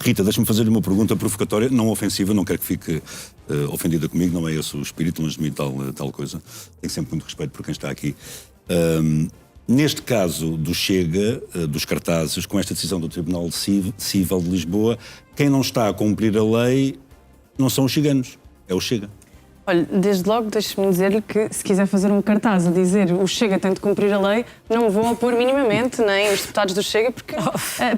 Rita, deixa-me fazer-lhe uma pergunta provocatória, não ofensiva, não quero que fique ofendida comigo, não é esse o espírito, longe de mim tal coisa. Tenho sempre muito respeito por quem está aqui. Neste caso do Chega, dos cartazes, com esta decisão do Tribunal Cível de Lisboa, quem não está a cumprir a lei não são os ciganos, é o Chega. Olha, desde logo, deixe-me dizer-lhe que se quiser fazer um cartaz a dizer o Chega tem de cumprir a lei, não me vou opor minimamente, nem os deputados do Chega, porque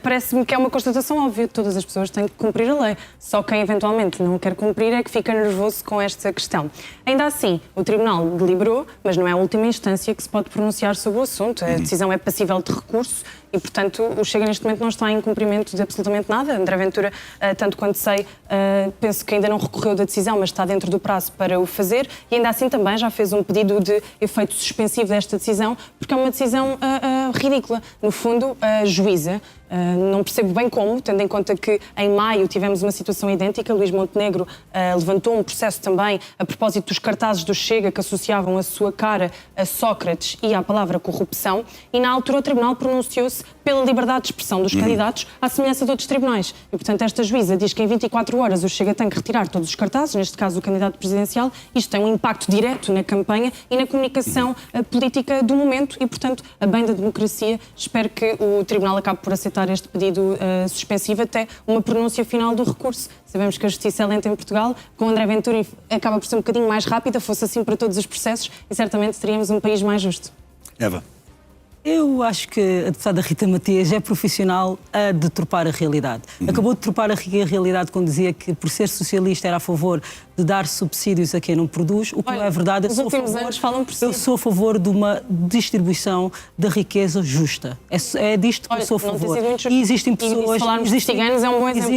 parece-me que é uma constatação óbvia, todas as pessoas têm que cumprir a lei. Só quem eventualmente não quer cumprir é que fica nervoso com esta questão. Ainda assim, o Tribunal deliberou, mas não é a última instância que se pode pronunciar sobre o assunto. A decisão é passível de recurso e, portanto, o Chega neste momento não está em cumprimento de absolutamente nada. André Ventura, tanto quanto sei, penso que ainda não recorreu da decisão, mas está dentro do prazo para o fazer e ainda assim também já fez um pedido de efeito suspensivo desta decisão, porque é uma decisão ridícula. No fundo, a juíza, não percebo bem como, tendo em conta que em maio tivemos uma situação idêntica, Luís Montenegro levantou um processo também a propósito dos cartazes do Chega que associavam a sua cara a Sócrates e à palavra corrupção, e na altura o Tribunal pronunciou-se pela liberdade de expressão dos candidatos, à semelhança de outros tribunais. E, portanto, esta juíza diz que em 24 horas o Chega tem que retirar todos os cartazes, neste caso o candidato presidencial. Isto tem um impacto direto na campanha e na comunicação política do momento e, portanto, a bem da democracia, espero que o Tribunal acabe por aceitar este pedido suspensivo até uma pronúncia final do recurso. Sabemos que a justiça é lenta em Portugal, com André Ventura acaba por ser um bocadinho mais rápida, fosse assim para todos os processos e certamente teríamos um país mais justo. Eva. Eu acho que a deputada Rita Matias é profissional a deturpar a realidade. Acabou de deturpar a realidade quando dizia que, por ser socialista, era a favor de dar subsídios a quem não produz. O que não é verdade. Eu sou a favor de uma distribuição da riqueza justa. É disto que eu sou a favor. E existem pessoas... ciganos é um bom exemplo.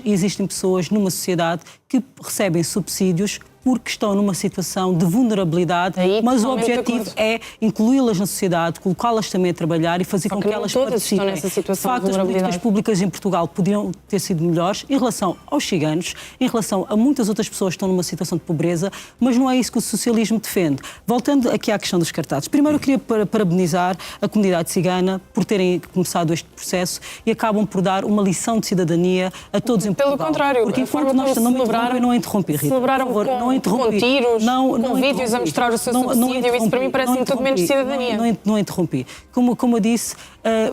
Existem pessoas numa sociedade que recebem subsídios porque estão numa situação de vulnerabilidade, mas o objetivo é incluí-las na sociedade, colocá-las também a trabalhar e fazer com que elas participem. Nessa situação de facto, as políticas públicas em Portugal podiam ter sido melhores em relação aos ciganos, em relação a muitas outras pessoas que estão numa situação de pobreza, mas não é isso que o socialismo defende. Voltando aqui à questão dos cartazes. Primeiro eu queria parabenizar a comunidade cigana por terem começado este processo e acabam por dar uma lição de cidadania a todos em Portugal. Pelo contrário, porque enquanto nós não interrompi, Rita. Celebraram com tiros, com vídeos a mostrar o seu subsídio, isso para mim parece-me tudo menos cidadania. Não interrompi. Como eu disse,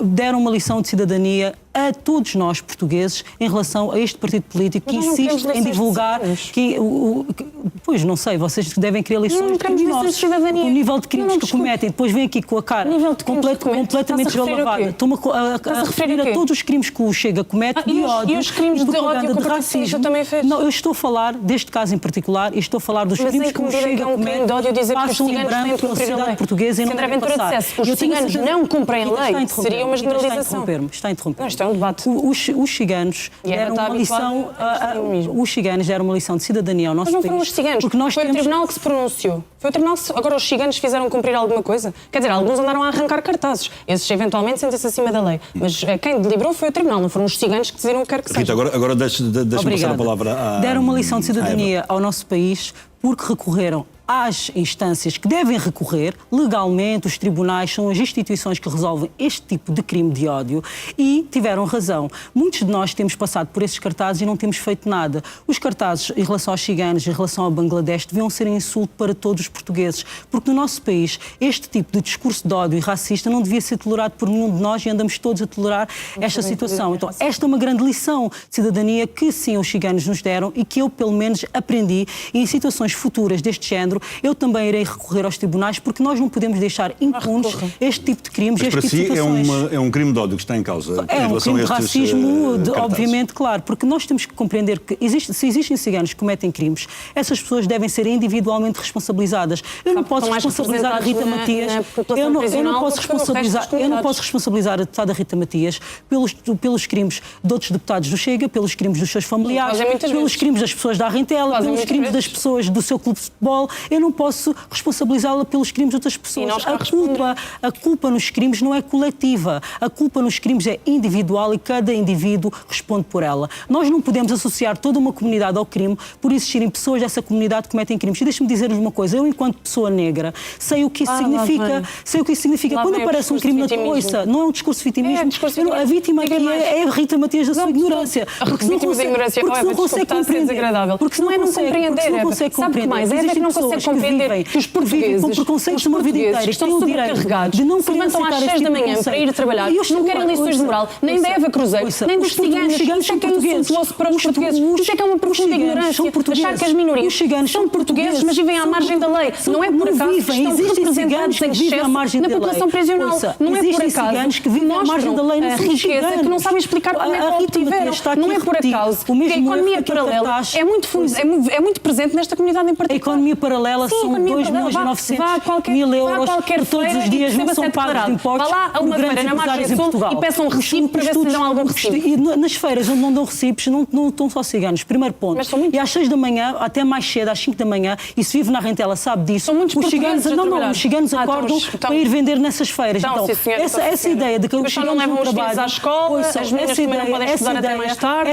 deram uma lição de cidadania a todos nós portugueses em relação a este partido político que insiste em divulgar pois não sei, vocês devem querer lições criminosas. O nível de crimes que cometem, depois vêm aqui com a cara completamente deslavada. Estou-me a referir a todos os crimes que o Chega comete de ódio, e os crimes de ódio que o racismo também fez. Não, eu estou a falar deste caso em particular e estou a falar dos crimes que o Chega comete, passam em branco pela sociedade portuguesa e não devem passar. Os ciganos não cumprem a lei, seria uma generalização. Está a interromper. Isto é um debate. Os ciganos deram uma lição. Os ciganos deram uma lição de cidadania ao nosso país. Mas não foram os ciganos. Porque nós foi o tribunal que se pronunciou. Foi o tribunal que agora os ciganos fizeram cumprir alguma coisa. Quer dizer, alguns andaram a arrancar cartazes. Esses eventualmente sentem-se acima da lei. Mas quem deliberou foi o tribunal. Não foram os ciganos que decidiram o que quer que seja. Rita, agora deixa-me passar a palavra à... Deram uma lição de cidadania ao nosso país porque recorreram às instâncias que devem recorrer legalmente. Os tribunais são as instituições que resolvem este tipo de crime de ódio e tiveram razão. Muitos de nós temos passado por esses cartazes e não temos feito nada. Os cartazes em relação aos ciganos, em relação ao Bangladesh, deviam ser um insulto para todos os portugueses, porque no nosso país este tipo de discurso de ódio e racista não devia ser tolerado por nenhum de nós e andamos todos a tolerar esta situação. Então, esta é uma grande lição de cidadania que sim, os ciganos nos deram e que eu, pelo menos, aprendi, e em situações futuras deste género, eu também irei recorrer aos tribunais, porque nós não podemos deixar impunes este tipo de crimes, este tipo de situações. É um crime de ódio que está em causa. É um crime de racismo, obviamente, claro, porque nós temos que compreender que se existem ciganos que cometem crimes, essas pessoas devem ser individualmente responsabilizadas. Eu não posso responsabilizar a Rita Matias. Eu não posso responsabilizar a deputada Rita Matias pelos crimes de outros deputados do Chega, pelos crimes dos seus familiares, pelos crimes das pessoas da Arrentela, pelos crimes das pessoas do seu clube de futebol. eu não posso responsabilizá-la pelos crimes de outras pessoas. A culpa nos crimes não é coletiva. A culpa nos crimes é individual e cada indivíduo responde por ela. Nós não podemos associar toda uma comunidade ao crime por existirem pessoas dessa comunidade que cometem crimes. E deixe-me dizer-lhes uma coisa, eu enquanto pessoa negra sei o que isso significa. Sei o que isso significa. Quando aparece um crime na ouça, não é um discurso de vitimismo. A vítima aqui é a Rita Matias da sua ignorância. Porque se não consegue compreender. Porque se não é não compreender. Sabe que mais? É que não consegue compreender que os portugueses, com preconceitos uma vida inteira, que estão sobrecarregados, de não se levantam às 6 da manhã para ir trabalhar, não querem lições de moral, nem da Eva Cruzeiro, nem dos ciganos. Isso é que é insultuoso para os portugueses. Isso é que é uma profunda ignorância. Achar que as minorias são portugueses, mas vivem à margem da lei. Não é por acaso que estão representados em excesso na população prisional. Não é por acaso que mostram a riqueza que não sabem explicar como é que a obtiveram. Não é por acaso que a economia paralela é muito presente nesta comunidade em particular. A economia paralela são 2.900.000 euros que todos os dias não são pagos de impostos. Vá lá a uma feira na margem sul e peçam um recibo para ver se lhe dão algum recibo. E nas feiras onde não dão recibos, não estão só ciganos. Primeiro ponto. E às 6 da manhã, até mais cedo, às 5 da manhã, e se vive na Rentela sabe disso, são muitos ciganos, os ciganos acordam para ir vender nessas feiras. Então, essa ideia de que os ciganos não levam os filhos à escola, as meninas também não podem estudar até mais tarde,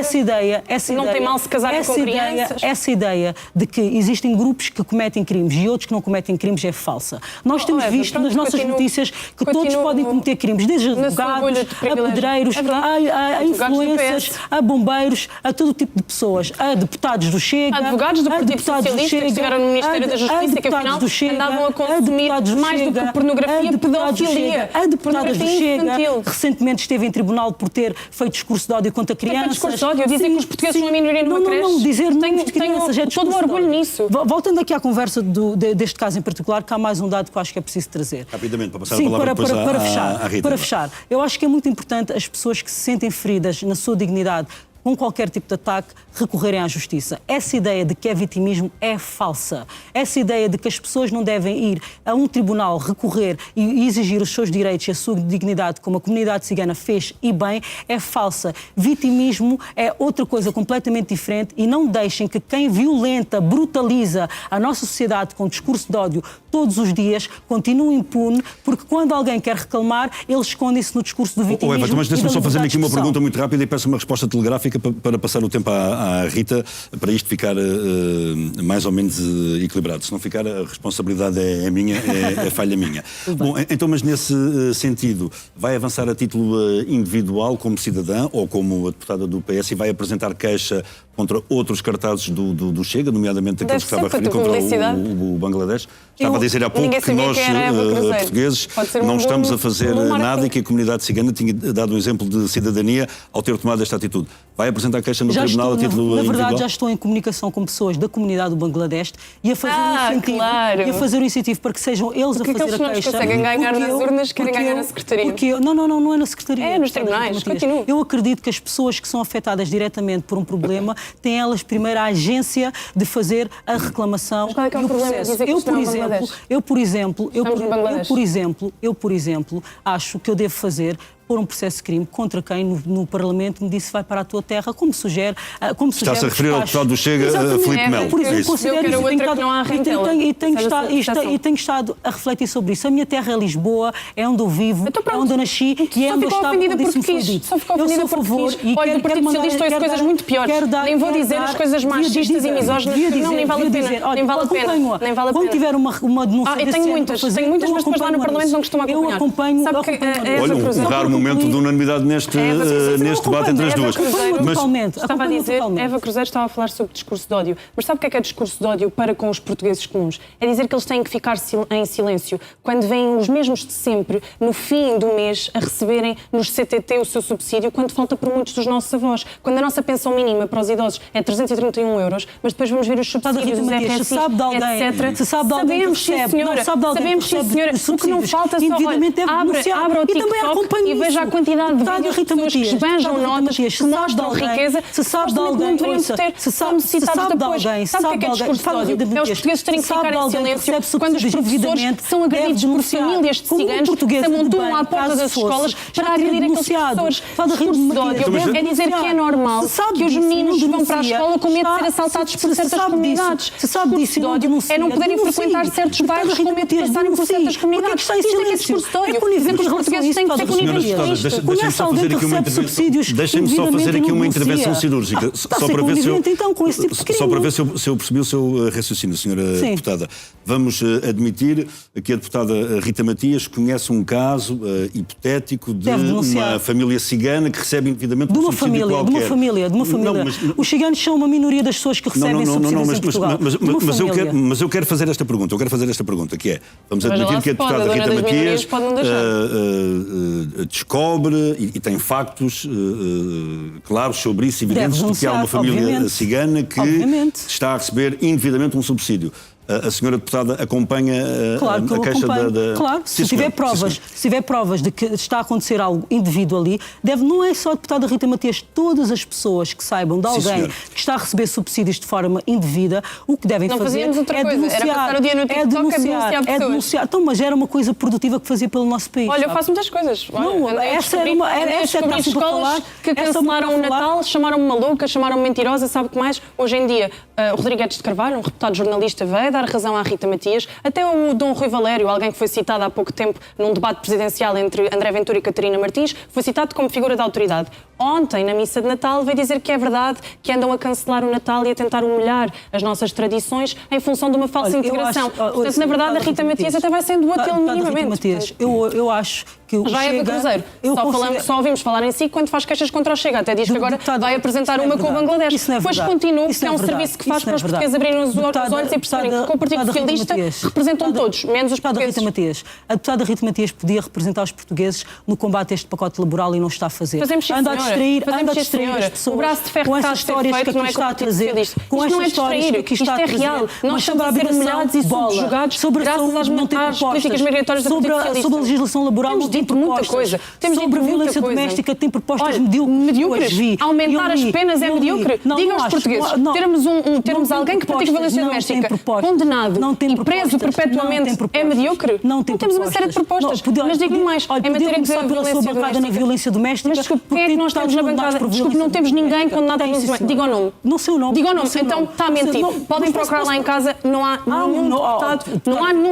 não tem mal se casarem com crianças. Essa ideia de que existem grupos que cometem crimes e outros que não cometem crimes é falsa. Nós temos visto nas nossas notícias que todos podem cometer crimes, desde advogados, a pedreiros, a influencers, a bombeiros, a todo tipo de pessoas, a deputados do Chega, advogados do Partido Socialista que estiveram no Ministério da Justiça e que afinal andavam a consumir mais do que pornografia e pedofilia. A deputada do Chega recentemente esteve em tribunal por ter feito discurso de ódio contra crianças. Discurso de ódio, dizer que os portugueses são uma minoria numa creche. Não, dizer crianças, é todo o orgulho nisso. Voltando aqui à conversa deste caso em particular, que há mais um dado que eu acho que é preciso trazer. Rapidamente, para passar a palavra depois à Rita. Para fechar, eu acho que é muito importante as pessoas que se sentem feridas na sua dignidade com qualquer tipo de ataque, recorrerem à justiça. Essa ideia de que é vitimismo é falsa. Essa ideia de que as pessoas não devem ir a um tribunal recorrer e exigir os seus direitos e a sua dignidade, como a comunidade cigana fez e bem, é falsa. Vitimismo é outra coisa completamente diferente e não deixem que quem violenta, brutaliza a nossa sociedade com discurso de ódio todos os dias continue impune, porque quando alguém quer reclamar, eles escondem-se no discurso do vitimismo. Eva, mas deixa-me só fazer aqui uma pergunta muito rápida e peço uma resposta telegráfica para passar o tempo à Rita, para isto ficar mais ou menos equilibrado. Se não ficar, a responsabilidade é minha, é falha minha. Bom, então, mas nesse sentido, vai avançar a título individual como cidadã ou como a deputada do PS e vai apresentar queixa contra outros cartazes do Chega, nomeadamente aqueles que estava a referir contra o Bangladesh? Estava a dizer há pouco que nós, portugueses, não estamos a fazer nada e que a comunidade cigana tinha dado um exemplo de cidadania ao ter tomado esta atitude. Vai apresentar queixa no tribunal a título individual? Na verdade, já estou em comunicação com pessoas da comunidade do Bangladesh e a fazer o incentivo para que sejam eles a fazer a queixa. Porque eles não conseguem ganhar nas urnas, querem ganhar na Secretaria. Não é na Secretaria. É nos tribunais, continua. Eu acredito que as pessoas que são afetadas diretamente por um problema têm elas primeiro a agência de fazer a reclamação. Mas qual é que é o problema de dizer que eu, por exemplo, acho que eu devo fazer por um processo de crime contra quem no Parlamento me disse vai para a tua terra, como sugere. Está-se a referir ao deputado do Chega, Filipe Melo. Por exemplo, considero e tenho estado a refletir sobre isso. A minha terra é Lisboa, é onde eu vivo, é onde eu nasci e é onde eu estava quando isso me foi dito. Eu sou a favor e olha, o Partido Socialista ouve coisas muito piores. Nem vou dizer as coisas machistas e misóginas, não, nem vale a pena. Nem vale a pena. Quando tiver uma denúncia desse género para fazer, tenho muitas, mas depois lá no Parlamento não costuma acompanhar. Eu acompanho. Olha, um raro momento de unanimidade neste debate entre as duas. Estava a dizer, Eva Cruzeiro estava a falar sobre discurso de ódio. Mas sabe o que é discurso de ódio para com os portugueses comuns? É dizer que eles têm que ficar em silêncio quando vêm os mesmos de sempre, no fim do mês, a receberem nos CTT o seu subsídio, quando falta por muitos dos nossos avós. Quando a nossa pensão mínima para os idosos é 331 euros, mas depois vamos ver os subsídios, os RSI, etc. Se sabe de alguém que recebe, sabemos, sim, senhora. O que não falta só, olha, abre o TikTok e veja a quantidade de vídeos de pessoas que esbanjam notas, que mostram riqueza, se sabe de alguém, não deveriam ter como citados de apoio. Sabe o que é discurso de ódio? É os portugueses terem que ficar em silêncio quando os professores são agredidos por famílias de ciganos que se amontoam à porta das escolas para agredir aqueles professores. Discurso de ódio é dizer que é normal que os meninos vão para a escola com medo de ser assaltados por certas comunidades. Discurso de ódio é não poderem frequentar certos bairros com medo de passarem por certas comunidades. Isto é que é discurso de ódio. Dizer que os portugueses têm que ter conivência com isto. Conhece alguém que recebe subsídios? Deixem-me só fazer aqui uma intervenção cirúrgica. Está a ser conivente, então, com esse tipo de crime. Só para ver se eu percebi o seu raciocínio, senhora deputada. Vamos admitir que a deputada Rita Matias conhece um caso hipotético de uma família cigana que recebe indevidamente um subsídio qualquer. De uma família. Os ciganos são uma minoria das pessoas que recebem subsídios em Portugal. Mas eu quero fazer esta pergunta. Que é, vamos admitir que a deputada Rita Matias descobre e tem factos claros sobre isso, evidentes, de que há uma família cigana que está a receber indevidamente um subsídio. A senhora deputada acompanha a queixa da... Claro, se tiver provas de que está a acontecer algo indevido ali, não é só a deputada Rita Matias, todas as pessoas que saibam de alguém que está a receber subsídios de forma indevida, o que devem fazer é denunciar. Então, mas era uma coisa produtiva que fazia pelo nosso país. Olha, eu faço muitas coisas. Essa é escolas que cancelaram o Natal, chamaram-me maluca, chamaram-me mentirosa, sabe o que mais? Hoje em dia, o Rodrigues de Carvalho, um reputado jornalista, veio dar razão à Rita Matias, até o Dom Rui Valério, alguém que foi citado há pouco tempo num debate presidencial entre André Ventura e Catarina Martins, foi citado como figura de autoridade. Ontem, na missa de Natal, veio dizer que é verdade que andam a cancelar o Natal e a tentar humilhar as nossas tradições em função de uma falsa integração. Portanto, na verdade, a Rita Matias até vai sendo útil minimamente. Eu acho que o já Chega... É Cruzeiro. Só ouvimos falar em si quando faz queixas contra o Chega. Até diz que agora vai apresentar uma com o Bangladesh. Depois continua, que é um serviço que faz para os portugueses abrirem os olhos e perceberem que com o Partido Socialista representam todos, menos os portugueses. A deputada Rita Matias podia representar os portugueses no combate a este pacote laboral e não está a fazer. Anda a distrair as pessoas. O braço de ferro com essas histórias que aqui está a trazer. Com estas histórias que aqui está a trazer. Isto é real. Nós estamos a ser humilhados e subjugados graças às políticas migratórias do Partido Socialista. Sobre a legislação laboral não tem propostas. Sobre a violência doméstica tem propostas medíocres. Aumentar as penas é medíocre. Digam aos portugueses, termos alguém que pratica violência doméstica condenado e preso perpetuamente é medíocre? Não temos uma série de propostas. Mas digo mais, em matéria de violência doméstica. Mas desculpe, quem é que nós temos na bancada? Desculpe, não temos ninguém condenado por violência doméstica. Diga o nome. Não sei o nome. Diga o nome. Então está a mentir. Podem procurar lá em casa, não há nenhum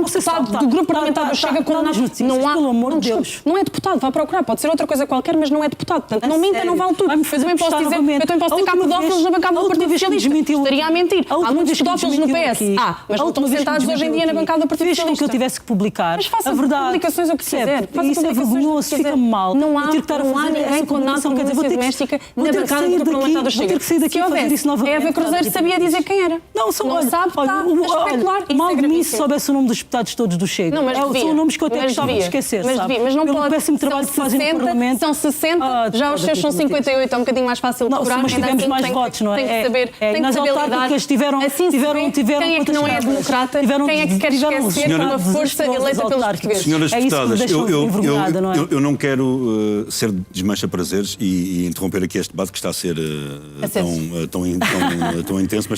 deputado do grupo parlamentar do Chega condenado. Não há. Pelo amor de Deus. Não é deputado, vá procurar. Pode ser outra coisa qualquer, mas não é deputado. Portanto, não minta, não vale tudo. Eu também posso dizer que há pedófilos na bancada do Partido Socialista. Estaria a mentir. Há muitos pedófilos no PS. Mas não estão sentados hoje em dia na bancada do Partido Socialista. Que eu tivesse que publicar. Mas faça publicações o que quiser. Isso é vergonhoso, fica mal. Não há ninguém condenado por violência doméstica na bancada do grupo parlamentar do Chega. Se houvesse, Eva Cruzeiro sabia dizer quem era. Não sabe, está a especular. Mal de mim se soubesse o nome dos deputados todos do Chega. São nomes que eu até gostava de esquecer. Mas não pode. Péssimo trabalho que fazem no Parlamento. São 60, já os seus são 58, é um bocadinho mais fácil de cobrar. Mas tivemos mais votos, não é? Tem que saber, nas autárquicas tiveram quem é que não é democrata, quem é que quer esquecer uma força eleita pelos portugueses. Senhoras deputadas, eu não quero ser desmancha-prazeres e interromper aqui este debate que está a ser tão intenso,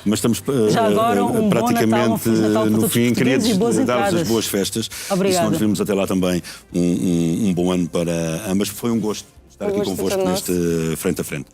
mas estamos praticamente no fim. Queria dar-vos as boas festas. E se não nos vimos até lá também, um bom ano para ambas. Foi um gosto estar aqui convosco neste Frente a Frente.